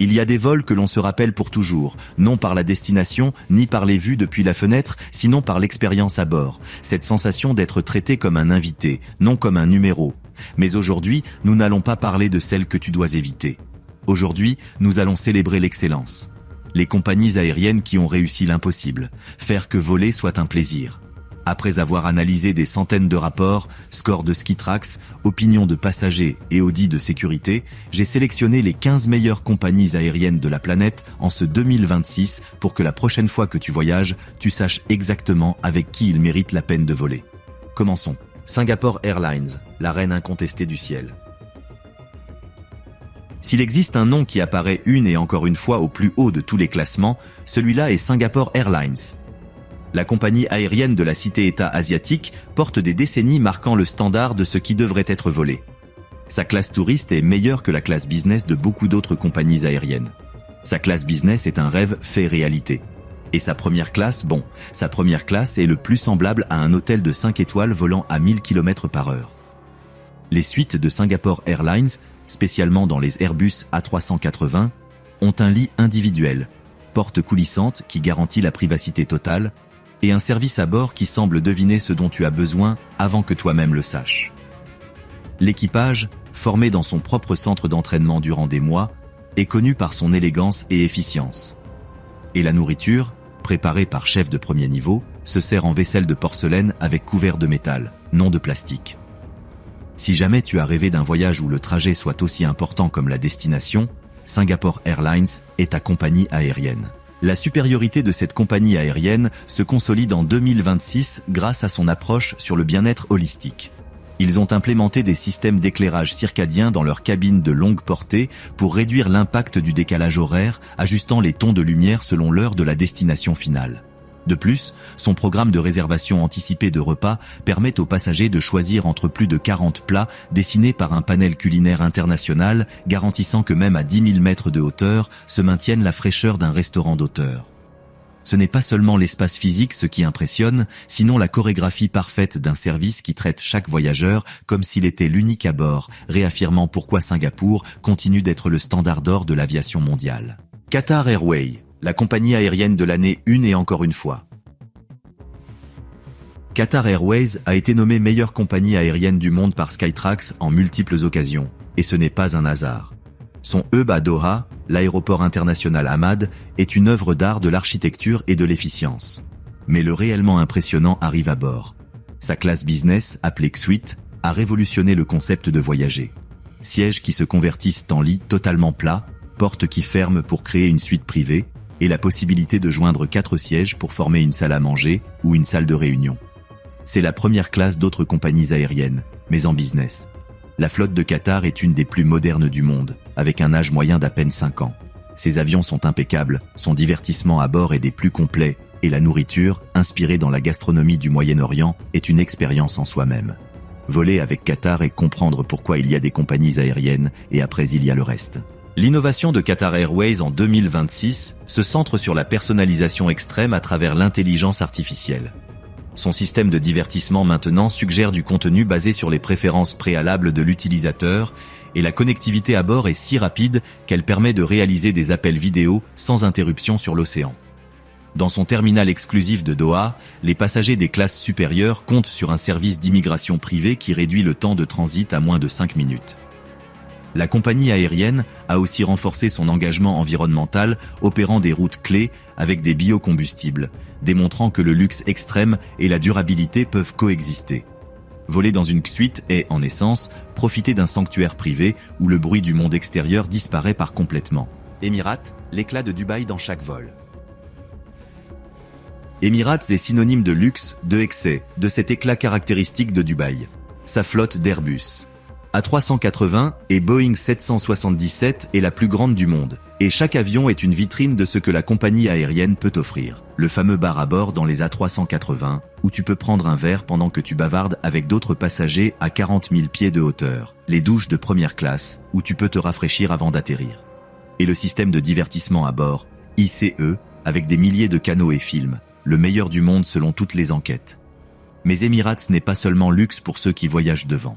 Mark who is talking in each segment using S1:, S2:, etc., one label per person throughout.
S1: Il y a des vols que l'on se rappelle pour toujours, non par la destination, ni par les vues depuis la fenêtre, sinon par l'expérience à bord. Cette sensation d'être traité comme un invité, non comme un numéro. Mais aujourd'hui, nous n'allons pas parler de celle que tu dois éviter. Aujourd'hui, nous allons célébrer l'excellence. Les compagnies aériennes qui ont réussi l'impossible, faire que voler soit un plaisir. Après avoir analysé des centaines de rapports, scores de Skytrax, opinions de passagers et audits de sécurité, j'ai sélectionné les 15 meilleures compagnies aériennes de la planète en ce 2026 pour que la prochaine fois que tu voyages, tu saches exactement avec qui il mérite la peine de voler. Commençons. Singapore Airlines, la reine incontestée du ciel. S'il existe un nom qui apparaît une et encore une fois au plus haut de tous les classements, celui-là est Singapore Airlines. La compagnie aérienne de la cité-État asiatique porte des décennies marquant le standard de ce qui devrait être volé. Sa classe touriste est meilleure que la classe business de beaucoup d'autres compagnies aériennes. Sa classe business est un rêve fait réalité. Et sa première classe, sa première classe est le plus semblable à un hôtel de 5 étoiles volant à 1000 km/h. Les suites de Singapore Airlines, spécialement dans les Airbus A380, ont un lit individuel, porte coulissante qui garantit la privacité totale, et un service à bord qui semble deviner ce dont tu as besoin avant que toi-même le saches. L'équipage, formé dans son propre centre d'entraînement durant des mois, est connu par son élégance et efficience. Et la nourriture, préparée par chef de premier niveau, se sert en vaisselle de porcelaine avec couvert de métal, non de plastique. Si jamais tu as rêvé d'un voyage où le trajet soit aussi important comme la destination, Singapore Airlines est ta compagnie aérienne. La supériorité de cette compagnie aérienne se consolide en 2026 grâce à son approche sur le bien-être holistique. Ils ont implémenté des systèmes d'éclairage circadien dans leurs cabines de longue portée pour réduire l'impact du décalage horaire, ajustant les tons de lumière selon l'heure de la destination finale. De plus, son programme de réservation anticipée de repas permet aux passagers de choisir entre plus de 40 plats dessinés par un panel culinaire international, garantissant que même à 10 000 mètres de hauteur se maintienne la fraîcheur d'un restaurant d'auteur. Ce n'est pas seulement l'espace physique ce qui impressionne, sinon la chorégraphie parfaite d'un service qui traite chaque voyageur comme s'il était l'unique à bord, réaffirmant pourquoi Singapour continue d'être le standard d'or de l'aviation mondiale. Qatar Airways, la compagnie aérienne de l'année une et encore une fois. Qatar Airways a été nommée meilleure compagnie aérienne du monde par Skytrax en multiples occasions, et ce n'est pas un hasard. Son hub à Doha, l'aéroport international Hamad, est une œuvre d'art de l'architecture et de l'efficience. Mais le réellement impressionnant arrive à bord. Sa classe business, appelée Suite, a révolutionné le concept de voyager. Sièges qui se convertissent en lits totalement plats, portes qui ferment pour créer une suite privée, et la possibilité de joindre 4 sièges pour former une salle à manger ou une salle de réunion. C'est la première classe d'autres compagnies aériennes, mais en business. La flotte de Qatar est une des plus modernes du monde, avec un âge moyen d'à peine 5 ans. Ses avions sont impeccables, son divertissement à bord est des plus complets, et la nourriture, inspirée dans la gastronomie du Moyen-Orient, est une expérience en soi-même. Voler avec Qatar et comprendre pourquoi il y a des compagnies aériennes, et après il y a le reste. L'innovation de Qatar Airways en 2026 se centre sur la personnalisation extrême à travers l'intelligence artificielle. Son système de divertissement maintenant suggère du contenu basé sur les préférences préalables de l'utilisateur et la connectivité à bord est si rapide qu'elle permet de réaliser des appels vidéo sans interruption sur l'océan. Dans son terminal exclusif de Doha, les passagers des classes supérieures comptent sur un service d'immigration privée qui réduit le temps de transit à moins de 5 minutes. La compagnie aérienne a aussi renforcé son engagement environnemental, opérant des routes clés avec des biocombustibles, démontrant que le luxe extrême et la durabilité peuvent coexister. Voler dans une suite est, en essence, profiter d'un sanctuaire privé où le bruit du monde extérieur disparaît par complètement. Emirates, l'éclat de Dubaï dans chaque vol. Emirates est synonyme de luxe, de excès, de cet éclat caractéristique de Dubaï. Sa flotte d'Airbus A380 et Boeing 777 est la plus grande du monde, et chaque avion est une vitrine de ce que la compagnie aérienne peut offrir. Le fameux bar à bord dans les A380, où tu peux prendre un verre pendant que tu bavardes avec d'autres passagers à 40 000 pieds de hauteur. Les douches de première classe, où tu peux te rafraîchir avant d'atterrir. Et le système de divertissement à bord, ICE, avec des milliers de canaux et films, le meilleur du monde selon toutes les enquêtes. Mais Emirates n'est pas seulement luxe pour ceux qui voyagent devant.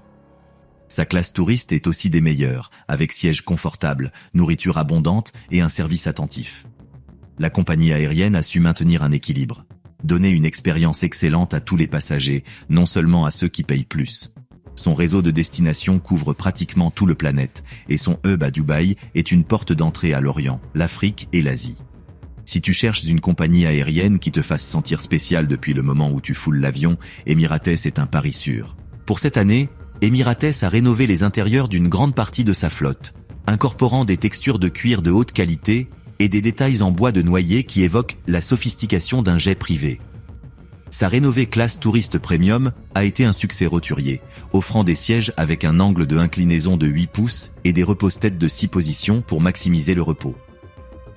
S1: Sa classe touriste est aussi des meilleures, avec sièges confortables, nourriture abondante et un service attentif. La compagnie aérienne a su maintenir un équilibre, donner une expérience excellente à tous les passagers, non seulement à ceux qui payent plus. Son réseau de destinations couvre pratiquement tout le planète, et son hub à Dubaï est une porte d'entrée à l'Orient, l'Afrique et l'Asie. Si tu cherches une compagnie aérienne qui te fasse sentir spécial depuis le moment où tu foules l'avion, Emirates est un pari sûr. Pour cette année, Emirates a rénové les intérieurs d'une grande partie de sa flotte, incorporant des textures de cuir de haute qualité et des détails en bois de noyer qui évoquent la sophistication d'un jet privé. Sa rénovée classe touriste premium a été un succès roturier, offrant des sièges avec un angle de inclinaison de 8 pouces et des repose-têtes de 6 positions pour maximiser le repos.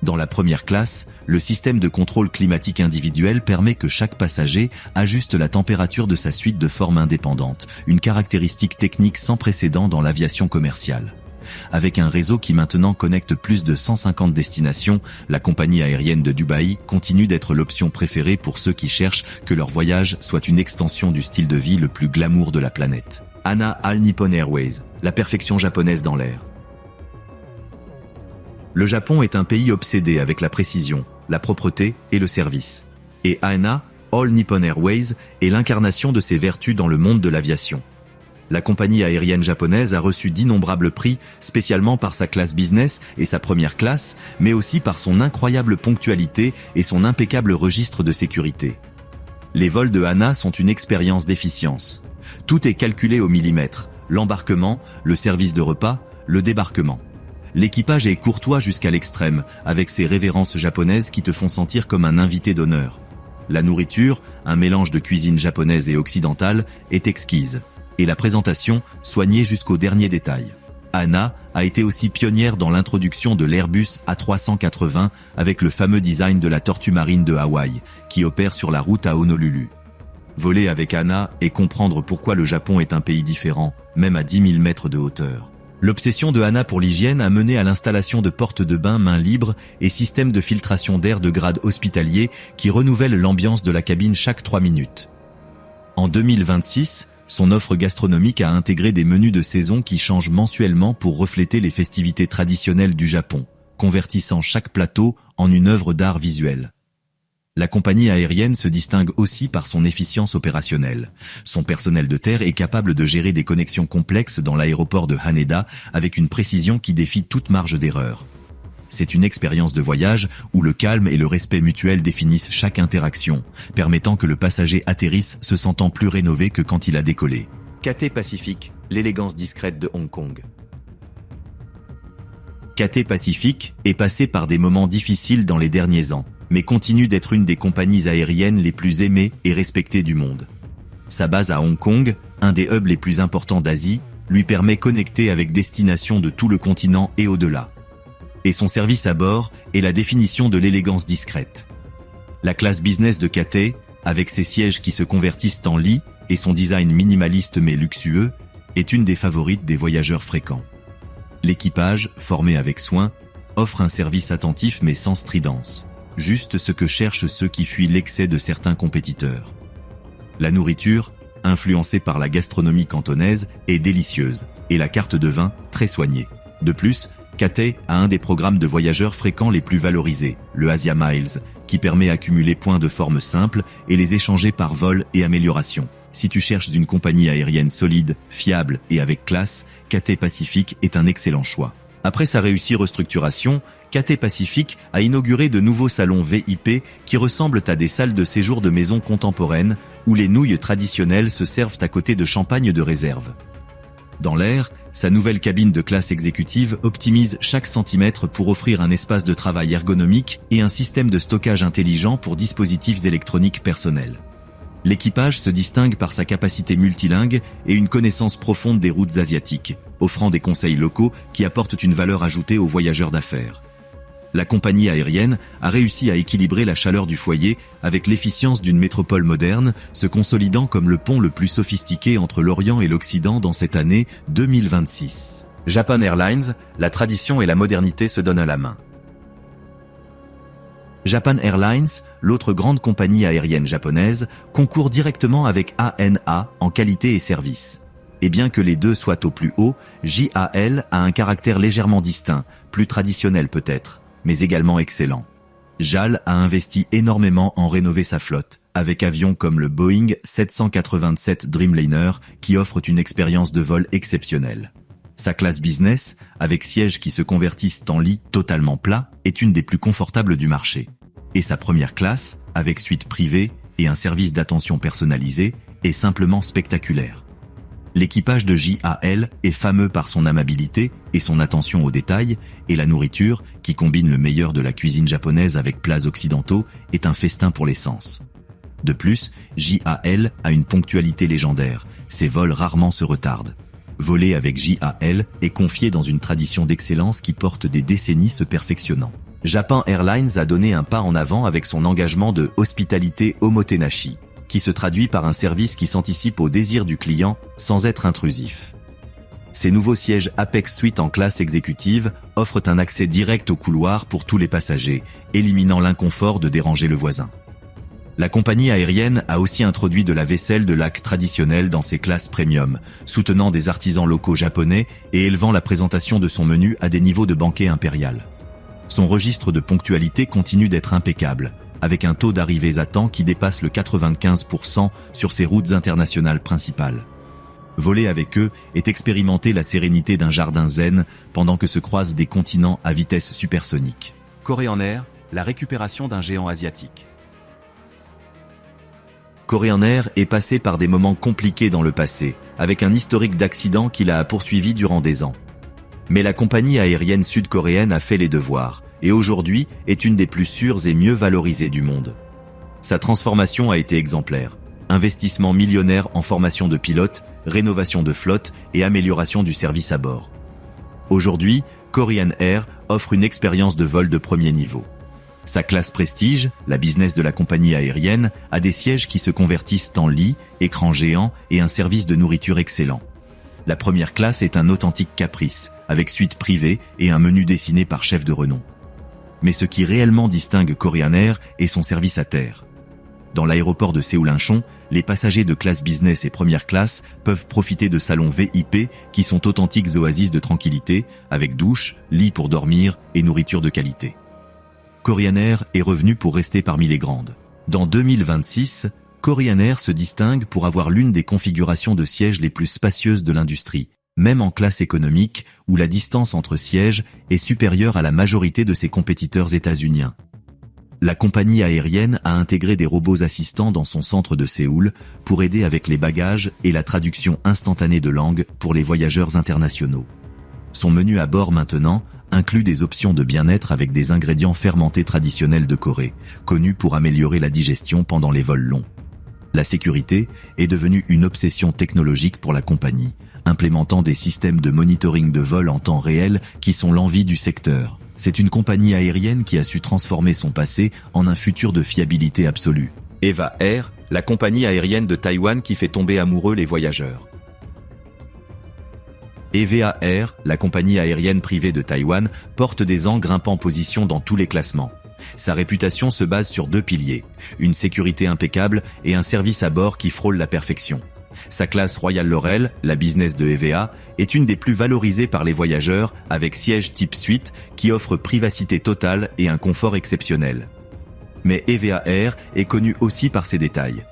S1: Dans la première classe, le système de contrôle climatique individuel permet que chaque passager ajuste la température de sa suite de forme indépendante, une caractéristique technique sans précédent dans l'aviation commerciale. Avec un réseau qui maintenant connecte plus de 150 destinations, la compagnie aérienne de Dubaï continue d'être l'option préférée pour ceux qui cherchent que leur voyage soit une extension du style de vie le plus glamour de la planète. ANA All Nippon Airways, la perfection japonaise dans l'air. Le Japon est un pays obsédé avec la précision, la propreté et le service. Et ANA, All Nippon Airways, est l'incarnation de ces vertus dans le monde de l'aviation. La compagnie aérienne japonaise a reçu d'innombrables prix, spécialement par sa classe business et sa première classe, mais aussi par son incroyable ponctualité et son impeccable registre de sécurité. Les vols de ANA sont une expérience d'efficience. Tout est calculé au millimètre, l'embarquement, le service de repas, le débarquement. L'équipage est courtois jusqu'à l'extrême, avec ses révérences japonaises qui te font sentir comme un invité d'honneur. La nourriture, un mélange de cuisine japonaise et occidentale, est exquise, et la présentation, soignée jusqu'au dernier détail. ANA a été aussi pionnière dans l'introduction de l'Airbus A380 avec le fameux design de la tortue marine de Hawaï, qui opère sur la route à Honolulu. Voler avec ANA et comprendre pourquoi le Japon est un pays différent, même à 10 000 mètres de hauteur. L'obsession de ANA pour l'hygiène a mené à l'installation de portes de bain main libre et systèmes de filtration d'air de grade hospitalier qui renouvellent l'ambiance de la cabine chaque 3 minutes. En 2026, son offre gastronomique a intégré des menus de saison qui changent mensuellement pour refléter les festivités traditionnelles du Japon, convertissant chaque plateau en une œuvre d'art visuel. La compagnie aérienne se distingue aussi par son efficience opérationnelle. Son personnel de terre est capable de gérer des connexions complexes dans l'aéroport de Haneda avec une précision qui défie toute marge d'erreur. C'est une expérience de voyage où le calme et le respect mutuel définissent chaque interaction, permettant que le passager atterrisse se sentant plus rénové que quand il a décollé. Cathay Pacific, l'élégance discrète de Hong Kong. Cathay Pacific est passé par des moments difficiles dans les derniers ans, mais continue d'être une des compagnies aériennes les plus aimées et respectées du monde. Sa base à Hong Kong, un des hubs les plus importants d'Asie, lui permet de connecter avec destinations de tout le continent et au-delà. Et son service à bord est la définition de l'élégance discrète. La classe business de Cathay, avec ses sièges qui se convertissent en lit et son design minimaliste mais luxueux, est une des favorites des voyageurs fréquents. L'équipage, formé avec soin, offre un service attentif mais sans stridence. Juste ce que cherchent ceux qui fuient l'excès de certains compétiteurs. La nourriture, influencée par la gastronomie cantonaise, est délicieuse, et la carte de vin, très soignée. De plus, Cathay a un des programmes de voyageurs fréquents les plus valorisés, le Asia Miles, qui permet d'accumuler points de forme simples et les échanger par vol et amélioration. Si tu cherches une compagnie aérienne solide, fiable et avec classe, Cathay Pacific est un excellent choix. Après sa réussie restructuration, Cathay Pacific a inauguré de nouveaux salons VIP qui ressemblent à des salles de séjour de maisons contemporaines où les nouilles traditionnelles se servent à côté de champagne de réserve. Dans l'air, sa nouvelle cabine de classe exécutive optimise chaque centimètre pour offrir un espace de travail ergonomique et un système de stockage intelligent pour dispositifs électroniques personnels. L'équipage se distingue par sa capacité multilingue et une connaissance profonde des routes asiatiques, offrant des conseils locaux qui apportent une valeur ajoutée aux voyageurs d'affaires. La compagnie aérienne a réussi à équilibrer la chaleur du foyer avec l'efficience d'une métropole moderne, se consolidant comme le pont le plus sophistiqué entre l'Orient et l'Occident dans cette année 2026. Japan Airlines, la tradition et la modernité se donnent à la main. Japan Airlines, l'autre grande compagnie aérienne japonaise, concourt directement avec ANA en qualité et service. Et bien que les deux soient au plus haut, JAL a un caractère légèrement distinct, plus traditionnel peut-être, mais également excellent. JAL a investi énormément en rénover sa flotte, avec avions comme le Boeing 787 Dreamliner qui offrent une expérience de vol exceptionnelle. Sa classe business, avec sièges qui se convertissent en lit totalement plats, est une des plus confortables du marché. Et sa première classe, avec suite privée et un service d'attention personnalisé, est simplement spectaculaire. L'équipage de JAL est fameux par son amabilité et son attention aux détails, et la nourriture, qui combine le meilleur de la cuisine japonaise avec plats occidentaux, est un festin pour les sens. De plus, JAL a une ponctualité légendaire, ses vols rarement se retardent. Voler avec JAL est confié dans une tradition d'excellence qui porte des décennies se perfectionnant. Japan Airlines a donné un pas en avant avec son engagement de hospitalité omotenashi, qui se traduit par un service qui s'anticipe aux désirs du client sans être intrusif. Ces nouveaux sièges Apex Suite en classe exécutive offrent un accès direct au couloir pour tous les passagers, éliminant l'inconfort de déranger le voisin. La compagnie aérienne a aussi introduit de la vaisselle de laque traditionnelle dans ses classes premium, soutenant des artisans locaux japonais et élevant la présentation de son menu à des niveaux de banquet impérial. Son registre de ponctualité continue d'être impeccable, avec un taux d'arrivées à temps qui dépasse le 95% sur ses routes internationales principales. Voler avec eux est expérimenter la sérénité d'un jardin zen pendant que se croisent des continents à vitesse supersonique. Korean Air, la récupération d'un géant asiatique. Korean Air est passé par des moments compliqués dans le passé, avec un historique d'accidents qui l'a poursuivi durant des ans. Mais la compagnie aérienne sud-coréenne a fait les devoirs, et aujourd'hui est une des plus sûres et mieux valorisées du monde. Sa transformation a été exemplaire. Investissement millionnaire en formation de pilotes, rénovation de flotte et amélioration du service à bord. Aujourd'hui, Korean Air offre une expérience de vol de premier niveau. Sa classe prestige, la business de la compagnie aérienne, a des sièges qui se convertissent en lit, écran géant et un service de nourriture excellent. La première classe est un authentique caprice, avec suite privée et un menu dessiné par chef de renom. Mais ce qui réellement distingue Korean Air est son service à terre. Dans l'aéroport de Séoul-Incheon, les passagers de classe business et première classe peuvent profiter de salons VIP qui sont authentiques oasis de tranquillité, avec douche, lit pour dormir et nourriture de qualité. Korean Air est revenu pour rester parmi les grandes. Dans 2026, Korean Air se distingue pour avoir l'une des configurations de sièges les plus spacieuses de l'industrie, même en classe économique où la distance entre sièges est supérieure à la majorité de ses compétiteurs états-uniens. La compagnie aérienne a intégré des robots assistants dans son centre de Séoul pour aider avec les bagages et la traduction instantanée de langue pour les voyageurs internationaux. Son menu à bord maintenant inclut des options de bien-être avec des ingrédients fermentés traditionnels de Corée, connus pour améliorer la digestion pendant les vols longs. La sécurité est devenue une obsession technologique pour la compagnie, implémentant des systèmes de monitoring de vol en temps réel qui sont l'envie du secteur. C'est une compagnie aérienne qui a su transformer son passé en un futur de fiabilité absolue. EVA Air, la compagnie aérienne de Taïwan qui fait tomber amoureux les voyageurs. EVA Air, la compagnie aérienne privée de Taïwan, porte des ans grimpant en position dans tous les classements. Sa réputation se base sur deux piliers, une sécurité impeccable et un service à bord qui frôle la perfection. Sa classe Royal Laurel, la business de EVA, est une des plus valorisées par les voyageurs avec siège type suite qui offre privacité totale et un confort exceptionnel. Mais EVA Air est connu aussi par ses détails.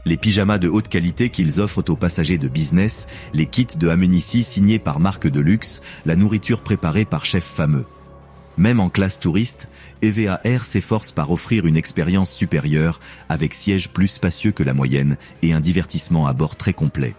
S1: Les pyjamas de haute qualité qu'ils offrent aux passagers de business, les kits de amenities signés par marques de luxe, la nourriture préparée par chefs fameux. Même en classe touriste, EVA Air s'efforce par offrir une expérience supérieure avec sièges plus spacieux que la moyenne et un divertissement à bord très complet.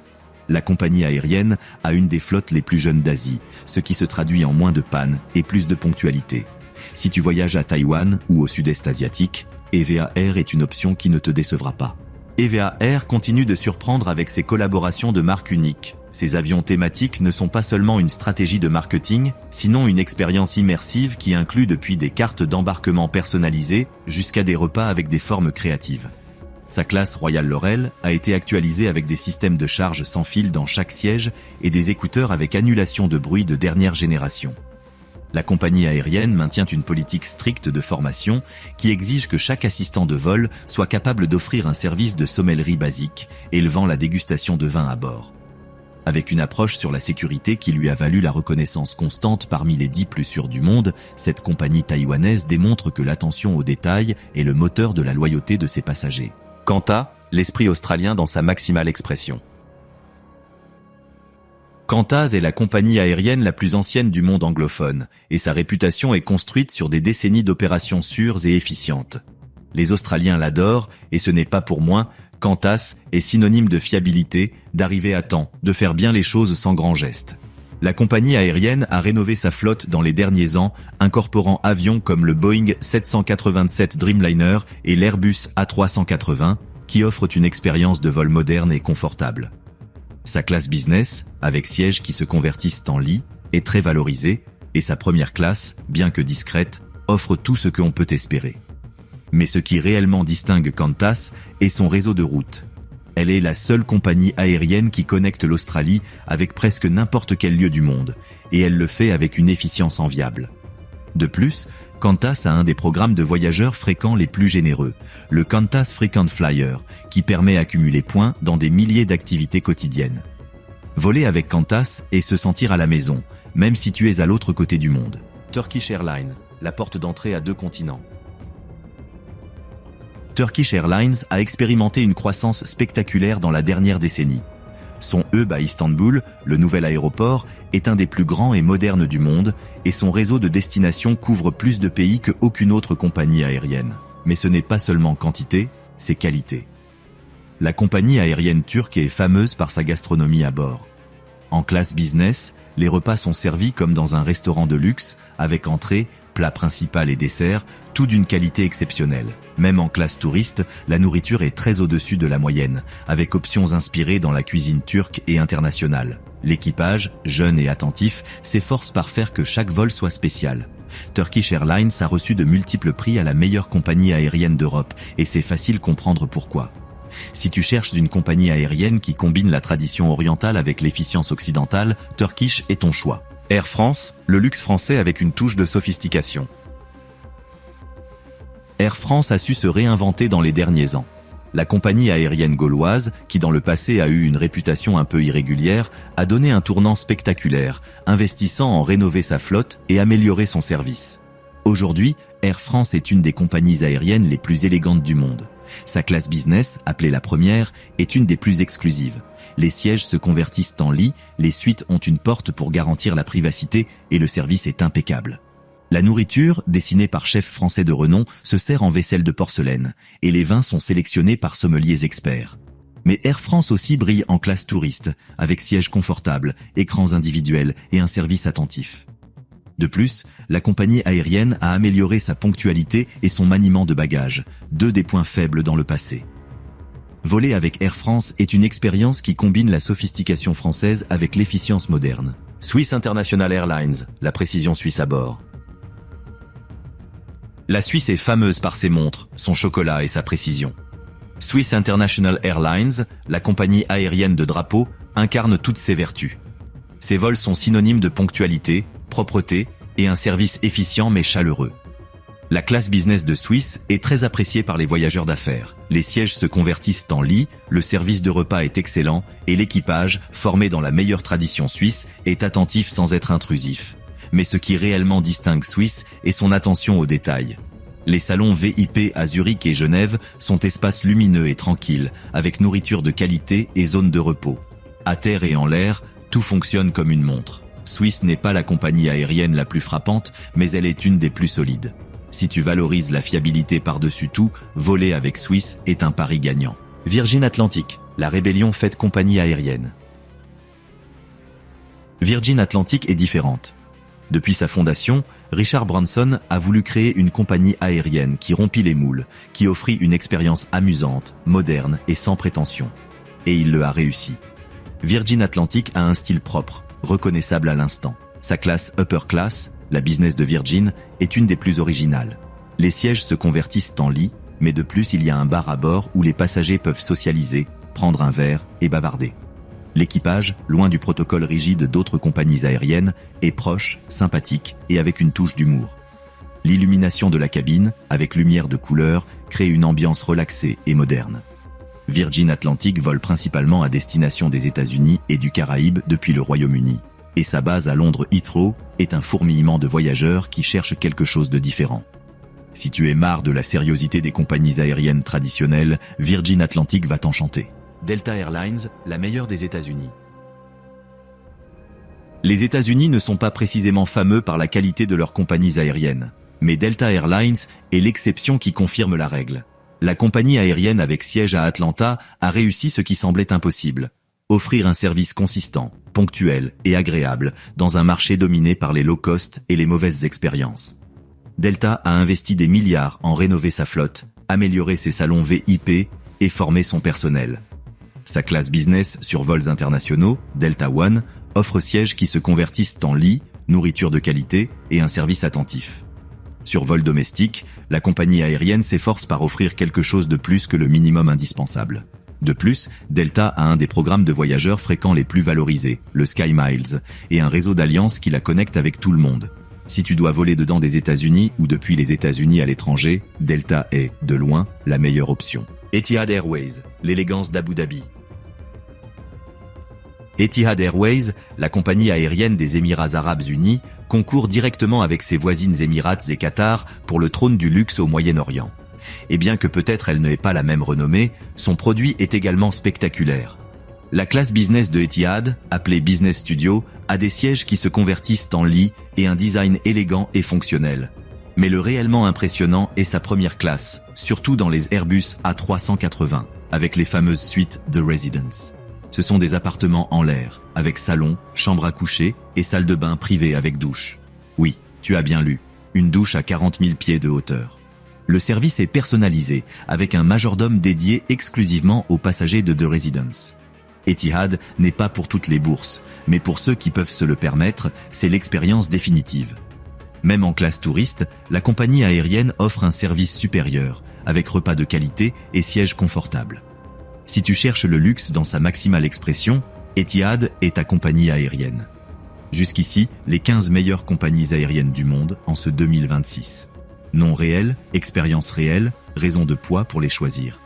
S1: La compagnie aérienne a une des flottes les plus jeunes d'Asie, ce qui se traduit en moins de pannes et plus de ponctualité. Si tu voyages à Taïwan ou au sud-est asiatique, EVA Air est une option qui ne te décevra pas. EVA Air continue de surprendre avec ses collaborations de marques uniques. Ces avions thématiques ne sont pas seulement une stratégie de marketing, sinon une expérience immersive qui inclut depuis des cartes d'embarquement personnalisées jusqu'à des repas avec des formes créatives. Sa classe Royal Laurel a été actualisée avec des systèmes de charge sans fil dans chaque siège et des écouteurs avec annulation de bruit de dernière génération. La compagnie aérienne maintient une politique stricte de formation qui exige que chaque assistant de vol soit capable d'offrir un service de sommellerie basique, élevant la dégustation de vin à bord. Avec une approche sur la sécurité qui lui a valu la reconnaissance constante parmi les 10 plus sûrs du monde, cette compagnie taïwanaise démontre que l'attention aux détails est le moteur de la loyauté de ses passagers.
S2: Qantas, l'esprit australien dans sa maximale expression.
S1: Qantas est la compagnie aérienne la plus ancienne du monde anglophone, et sa réputation est construite sur des décennies d'opérations sûres et efficientes. Les Australiens l'adorent, et ce n'est pas pour moins. Qantas est synonyme de fiabilité, d'arriver à temps, de faire bien les choses sans grands gestes. La compagnie aérienne a rénové sa flotte dans les derniers ans, incorporant avions comme le Boeing 787 Dreamliner et l'Airbus A380, qui offrent une expérience de vol moderne et confortable. Sa classe business, avec sièges qui se convertissent en lit, est très valorisée, et sa première classe, bien que discrète, offre tout ce qu'on peut espérer. Mais ce qui réellement distingue Qantas est son réseau de routes. Elle est la seule compagnie aérienne qui connecte l'Australie avec presque n'importe quel lieu du monde, et elle le fait avec une efficience enviable. De plus, Qantas a un des programmes de voyageurs fréquents les plus généreux, le Qantas Frequent Flyer, qui permet d'accumuler points dans des milliers d'activités quotidiennes. Voler avec Qantas et se sentir à la maison, même si tu es à l'autre côté du monde. Turkish Airlines, la porte d'entrée à 2 continents. Turkish Airlines a expérimenté une croissance spectaculaire dans la dernière décennie. Son hub à Istanbul, le nouvel aéroport, est un des plus grands et modernes du monde, et son réseau de destinations couvre plus de pays qu'aucune autre compagnie aérienne. Mais ce n'est pas seulement quantité, c'est qualité. La compagnie aérienne turque est fameuse par sa gastronomie à bord. En classe business, les repas sont servis comme dans un restaurant de luxe, avec entrée, plat principal et dessert, tout d'une qualité exceptionnelle. Même en classe touriste, la nourriture est très au-dessus de la moyenne, avec options inspirées dans la cuisine turque et internationale. L'équipage, jeune et attentif, s'efforce par faire que chaque vol soit spécial. Turkish Airlines a reçu de multiples prix à la meilleure compagnie aérienne d'Europe, et c'est facile comprendre pourquoi. Si tu cherches une compagnie aérienne qui combine la tradition orientale avec l'efficience occidentale, Turkish est ton choix.
S2: Air France, le luxe français avec une touche de sophistication.
S1: Air France a su se réinventer dans les derniers ans. La compagnie aérienne gauloise, qui dans le passé a eu une réputation un peu irrégulière, a donné un tournant spectaculaire, investissant en rénover sa flotte et améliorer son service. Aujourd'hui, Air France est une des compagnies aériennes les plus élégantes du monde. Sa classe business, appelée la première, est une des plus exclusives. Les sièges se convertissent en lits, les suites ont une porte pour garantir la privacité et le service est impeccable. La nourriture, dessinée par chefs français de renom, se sert en vaisselle de porcelaine et les vins sont sélectionnés par sommeliers experts. Mais Air France aussi brille en classe touriste, avec sièges confortables, écrans individuels et un service attentif. De plus, la compagnie aérienne a amélioré sa ponctualité et son maniement de bagages, 2 des points faibles dans le passé. Voler avec Air France est une expérience qui combine la sophistication française avec l'efficience moderne.
S2: Swiss International Airlines, la précision suisse à bord.
S1: La Suisse est fameuse par ses montres, son chocolat et sa précision. Swiss International Airlines, la compagnie aérienne de drapeau, incarne toutes ces vertus. Ses vols sont synonymes de ponctualité, propreté et un service efficient mais chaleureux. La classe business de Swiss est très appréciée par les voyageurs d'affaires. Les sièges se convertissent en lits, le service de repas est excellent et l'équipage, formé dans la meilleure tradition suisse, est attentif sans être intrusif. Mais ce qui réellement distingue Swiss est son attention aux détails. Les salons VIP à Zurich et Genève sont espaces lumineux et tranquilles, avec nourriture de qualité et zones de repos. À terre et en l'air, tout fonctionne comme une montre. Swiss n'est pas la compagnie aérienne la plus frappante, mais elle est une des plus solides. Si tu valorises la fiabilité par-dessus tout, voler avec Swiss est un pari gagnant.
S2: Virgin Atlantic, la rébellion faite compagnie aérienne.
S1: Virgin Atlantic est différente. Depuis sa fondation, Richard Branson a voulu créer une compagnie aérienne qui rompit les moules, qui offrit une expérience amusante, moderne et sans prétention. Et il le a réussi. Virgin Atlantic a un style propre, reconnaissable à l'instant. Sa classe Upper Class, la business de Virgin, est une des plus originales. Les sièges se convertissent en lits, mais de plus il y a un bar à bord où les passagers peuvent socialiser, prendre un verre et bavarder. L'équipage, loin du protocole rigide d'autres compagnies aériennes, est proche, sympathique et avec une touche d'humour. L'illumination de la cabine, avec lumière de couleur, crée une ambiance relaxée et moderne. Virgin Atlantic vole principalement à destination des États-Unis et du Caraïbe depuis le Royaume-Uni, et sa base à Londres Heathrow est un fourmillement de voyageurs qui cherchent quelque chose de différent. Si tu es marre de la sériosité des compagnies aériennes traditionnelles, Virgin Atlantic va t'enchanter. Delta Airlines, la meilleure des États-Unis. Les États-Unis ne sont pas précisément fameux par la qualité de leurs compagnies aériennes, mais Delta Airlines est l'exception qui confirme la règle. La compagnie aérienne avec siège à Atlanta a réussi ce qui semblait impossible. Offrir un service consistant, ponctuel et agréable dans un marché dominé par les low-cost et les mauvaises expériences. Delta a investi des milliards en rénover sa flotte, améliorer ses salons VIP et former son personnel. Sa classe business sur vols internationaux, Delta One, offre sièges qui se convertissent en lit, nourriture de qualité et un service attentif. Sur vol domestique, la compagnie aérienne s'efforce par offrir quelque chose de plus que le minimum indispensable. De plus, Delta a un des programmes de voyageurs fréquents les plus valorisés, le SkyMiles, et un réseau d'alliances qui la connecte avec tout le monde. Si tu dois voler dedans des États-Unis ou depuis les États-Unis à l'étranger, Delta est, de loin, la meilleure option. Etihad Airways, l'élégance d'Abu Dhabi. Etihad Airways, la compagnie aérienne des Émirats Arabes Unis, concourt directement avec ses voisines Émirats et Qatar pour le trône du luxe au Moyen-Orient. Et bien que peut-être elle n'ait pas la même renommée, son produit est également spectaculaire. La classe business de Etihad, appelée Business Studio, a des sièges qui se convertissent en lit et un design élégant et fonctionnel. Mais le réellement impressionnant est sa première classe, surtout dans les Airbus A380, avec les fameuses suites The Residence. Ce sont des appartements en l'air, avec salon, chambre à coucher et salle de bain privée avec douche. Oui, tu as bien lu, une douche à 40 000 pieds de hauteur. Le service est personnalisé, avec un majordome dédié exclusivement aux passagers de The Residence. Etihad n'est pas pour toutes les bourses, mais pour ceux qui peuvent se le permettre, c'est l'expérience définitive. Même en classe touriste, la compagnie aérienne offre un service supérieur, avec repas de qualité et sièges confortables. Si tu cherches le luxe dans sa maximale expression, Etihad est ta compagnie aérienne. Jusqu'ici, les 15 meilleures compagnies aériennes du monde en ce 2026. Nom réel, expérience réelle, raison de poids pour les choisir.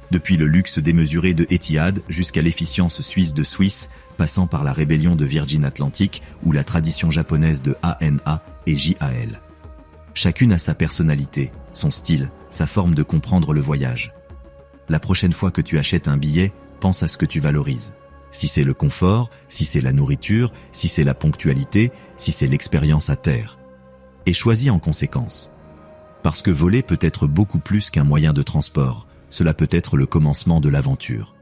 S1: Depuis le luxe démesuré de Etihad jusqu'à l'efficience suisse de Swiss, passant par la rébellion de Virgin Atlantic ou la tradition japonaise de ANA et JAL. Chacune a sa personnalité, son style, sa forme de comprendre le voyage. La prochaine fois que tu achètes un billet, pense à ce que tu valorises. Si c'est le confort, si c'est la nourriture, si c'est la ponctualité, si c'est l'expérience à terre. Et choisis en conséquence. Parce que voler peut être beaucoup plus qu'un moyen de transport. Cela peut être le commencement de l'aventure.